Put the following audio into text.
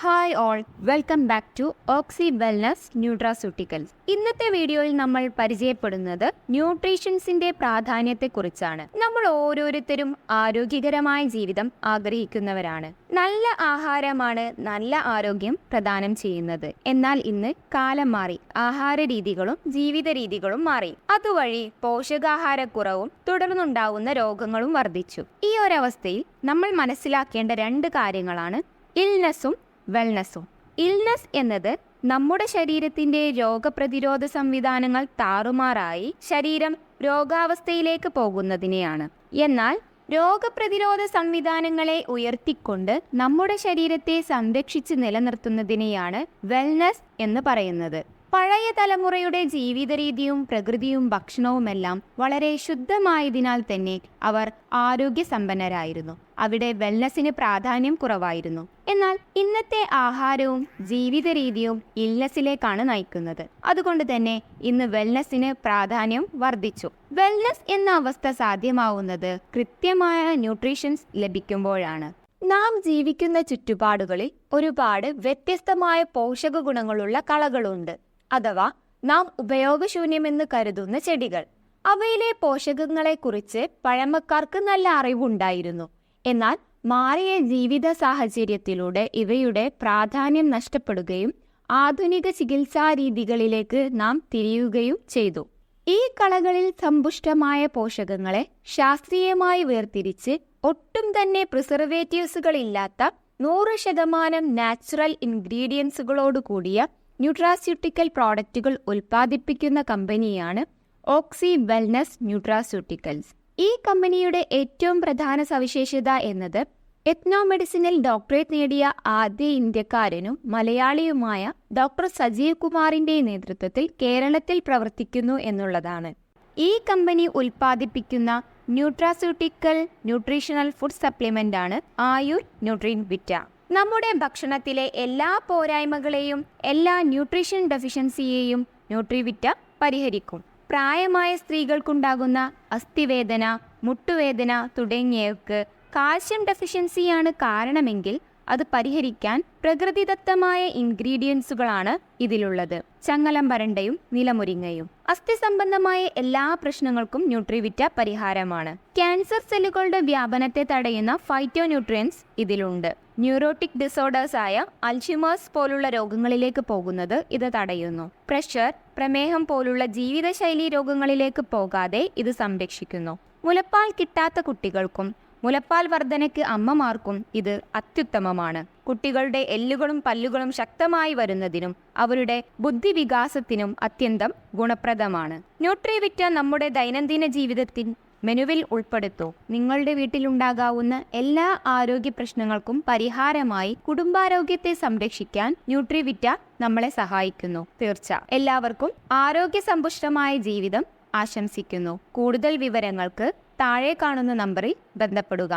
Hi all, welcome back to Oxy wellness nutraceuticals. ഇന്നത്തെ വീഡിയോയിൽ നമ്മൾ പരിചയപ്പെടുന്നത് ന്യൂട്രീഷൻസിന്റെ പ്രാധാന്യത്തെക്കുറിച്ചാണ്. നമ്മൾ ഓരോരുത്തരും ആരോഗ്യകരമായ ജീവിതം ആഗ്രഹിക്കുന്നവരാണ്. നല്ല ആഹാരമാണ് നല്ല ആരോഗ്യം പ്രദാനം ചെയ്യുന്നത്. എന്നാൽ ഇന്ന് കാലം മാറി, ആഹാര രീതികളും ജീവിത രീതികളും മാറി. അതുവഴി പോഷകാഹാരക്കുറവും തുടർന്നുണ്ടാവുന്ന രോഗങ്ങളും വർദ്ധിച്ചു. ഈ ഒരവസ്ഥയിൽ നമ്മൾ മനസ്സിലാക്കേണ്ട രണ്ട് കാര്യങ്ങളാണ് ഇൽനെസ്സും വെൽനെസ്സും. ഇൽനെസ് എന്നത് നമ്മുടെ ശരീരത്തിന്റെ രോഗപ്രതിരോധ സംവിധാനങ്ങൾ താറുമാറായി ശരീരം രോഗാവസ്ഥയിലേക്ക് പോകുന്നതിനെയാണ്. എന്നാൽ രോഗപ്രതിരോധ സംവിധാനങ്ങളെ ഉയർത്തിക്കൊണ്ട് നമ്മുടെ ശരീരത്തെ സംരക്ഷിച്ച് നിലനിർത്തുന്നതിനെയാണ് വെൽനെസ് എന്ന് പറയുന്നത്. പഴയ തലമുറയുടെ ജീവിത രീതിയും പ്രകൃതിയും ഭക്ഷണവുമെല്ലാം വളരെ ശുദ്ധമായതിനാൽ തന്നെ അവർ ആരോഗ്യസമ്പന്നരായിരുന്നു. അവിടെ വെൽനെസ്സിന് പ്രാധാന്യം കുറവായിരുന്നു. എന്നാൽ ഇന്നത്തെ ആഹാരവും ജീവിത രീതിയും ഇൽനെസ്സിലേക്കാണ് നയിക്കുന്നത്. അതുകൊണ്ട് തന്നെ ഇന്ന് വെൽനെസ്സിന് പ്രാധാന്യം വർദ്ധിച്ചു. വെൽനെസ് എന്ന അവസ്ഥ സാധ്യമാവുന്നത് കൃത്യമായ ന്യൂട്രീഷൻസ് ലഭിക്കുമ്പോഴാണ്. നാം ജീവിക്കുന്ന ചുറ്റുപാടുകളിൽ ഒരുപാട് വ്യത്യസ്തമായ പോഷക ഗുണങ്ങളുള്ള കളകളുണ്ട്, അഥവാ നാം ഉപയോഗശൂന്യമെന്ന് കരുതുന്ന ചെടികൾ. അവയിലെ പോഷകങ്ങളെക്കുറിച്ച് പഴമക്കാർക്ക് നല്ല അറിവുണ്ടായിരുന്നു. എന്നാൽ മാറിയ ജീവിത സാഹചര്യത്തിലൂടെ ഇവയുടെ പ്രാധാന്യം നഷ്ടപ്പെടുകയും ആധുനിക ചികിത്സാ രീതികളിലേക്ക് നാം തിരിയുകയും ചെയ്തു. ഈ കളകളിൽ സമ്പുഷ്ടമായ പോഷകങ്ങളെ ശാസ്ത്രീയമായി വേർതിരിച്ച് ഒട്ടും തന്നെ പ്രിസർവേറ്റീവ്സുകളില്ലാത്ത 100% നാച്ചുറൽ ഇൻഗ്രീഡിയൻസുകളോട് കൂടിയ ന്യൂട്രാസ്യൂട്ടിക്കൽ പ്രോഡക്റ്റുകൾ ഉൽപ്പാദിപ്പിക്കുന്ന കമ്പനിയാണ് ഓക്സി വെൽനസ് ന്യൂട്രാസ്യൂട്ടിക്കൽസ്. ഈ കമ്പനിയുടെ ഏറ്റവും പ്രധാന സവിശേഷത എന്നത് എത്നോ മെഡിസിനിൽ ഡോക്ടറേറ്റ് നേടിയ ആദ്യ ഇന്ത്യക്കാരനും മലയാളിയുമായ ഡോക്ടർ സജീവ് കുമാറിന്റെ നേതൃത്വത്തിൽ കേരളത്തിൽ പ്രവർത്തിക്കുന്നു എന്നുള്ളതാണ്. ഈ കമ്പനി ഉൽപ്പാദിപ്പിക്കുന്ന ന്യൂട്രാസ്യൂട്ടിക്കൽ ന്യൂട്രീഷണൽ ഫുഡ് സപ്ലിമെന്റ് ആണ് ആയുർ ന്യൂട്രിവിറ്റ. നമ്മുടെ ഭക്ഷണത്തിലെ എല്ലാ പോരായ്മകളെയും എല്ലാ ന്യൂട്രീഷൻ ഡെഫിഷ്യൻസിയെയും ന്യൂട്രിവിറ്റ പരിഹരിക്കും. പ്രായമായ സ്ത്രീകൾക്കുണ്ടാകുന്ന അസ്ഥിവേദന, മുട്ടുവേദന തുടങ്ങിയവയ്ക്ക് കാൽഷ്യം ഡെഫിഷ്യൻസിയാണ് കാരണമെങ്കിൽ അത് പരിഹരിക്കാൻ പ്രകൃതിദത്തമായ ഇൻഗ്രീഡിയൻസുകളാണ് ഇതിലുള്ളത്. ചങ്ങലം വരണ്ടയും നിലമുരിങ്ങയും. അസ്ഥി സംബന്ധമായ എല്ലാ പ്രശ്നങ്ങൾക്കും ന്യൂട്രിവിറ്റ പരിഹാരമാണ്. ക്യാൻസർ സെല്ലുകളുടെ വ്യാപനത്തെ തടയുന്ന ഫൈറ്റോ ന്യൂട്രിയൻസ് ഇതിലുണ്ട്. ന്യൂറോട്ടിക് ഡിസോർഡേഴ്സ് ആയ അൽഷിമേഴ്സ് പോലുള്ള രോഗങ്ങളിലേക്ക് പോകുന്നത് ഇത് തടയുന്നു. പ്രഷർ, പ്രമേഹം പോലുള്ള ജീവിതശൈലി രോഗങ്ങളിലേക്ക് പോകാതെ ഇത് സംരക്ഷിക്കുന്നു. മുലപ്പാൽ കിട്ടാത്ത കുട്ടികൾക്കും മുലപ്പാൽ വർധനയ്ക്ക് അമ്മമാർക്കും ഇത് അത്യുത്തമമാണ്. കുട്ടികളുടെ എല്ലുകളും പല്ലുകളും ശക്തമായി വരുന്നതിനും അവരുടെ ബുദ്ധിവികാസത്തിനും അത്യന്തം ഗുണപ്രദമാണ്. ന്യൂട്രിവിറ്റ നമ്മുടെ ദൈനംദിന ജീവിതത്തിൽ മെനുവിൽ ഉൾപ്പെടുത്തൂ. നിങ്ങളുടെ വീട്ടിലുണ്ടാകാവുന്ന എല്ലാ ആരോഗ്യ പ്രശ്നങ്ങൾക്കും പരിഹാരമായി കുടുംബാരോഗ്യത്തെ സംരക്ഷിക്കാൻ ന്യൂട്രിവിറ്റ നമ്മളെ സഹായിക്കുന്നു. തീർച്ച. എല്ലാവർക്കും ആരോഗ്യസമ്പുഷ്ടമായ ജീവിതം ആശംസിക്കുന്നു. കൂടുതൽ വിവരങ്ങൾക്ക് താഴെ കാണുന്ന നമ്പറിൽ ബന്ധപ്പെടുക.